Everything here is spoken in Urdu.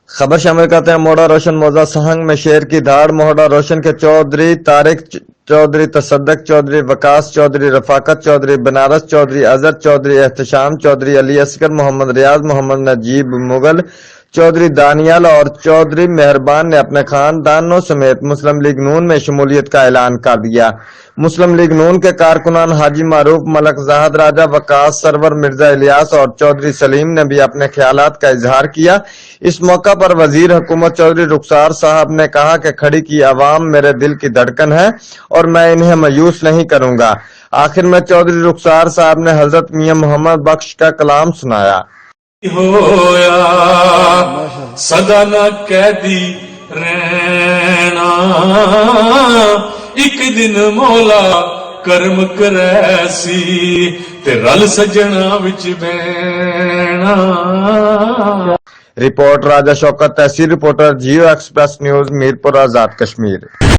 خبر شامل کرتے ہیں موڑا روشن موضع سہنگ میں شیر کی دھاڑ. موڑا روشن کے چودھری طارق چودھری، تصدق چودھری، وکاس چودھری، رفاقت چودھری، بنارس چودھری، اظہر چودھری، احتشام چودھری، علی اصغر، محمد ریاض، محمد نجیب مغل، چودھری دانیال اور چودھری مہربان نے اپنے خاندانوں سمیت مسلم لیگ نون میں شمولیت کا اعلان کر دیا. مسلم لیگ نون کے کارکنان حاجی معروف، ملک زاہد راجہ، وکاس سرور، مرزا الیاس اور چودھری سلیم نے بھی اپنے خیالات کا اظہار کیا. اس موقع پر وزیر حکومت چودھری رخسار صاحب نے کہا کہ کھڑی کی عوام میرے دل کی دھڑکن ہے اور میں انہیں مایوس نہیں کروں گا. آخر میں چودھری رخسار صاحب نے حضرت میاں محمد بخش کا کلام سنایا. ہویا صدا نہ قیدی رہنا، ایک دن مولا کرم کریسی تے رل سجنا وچ بہنا. رپورٹ راجہ شوکت، تحصیل reporter, Geo Express News, Mirpur Azad Kashmir.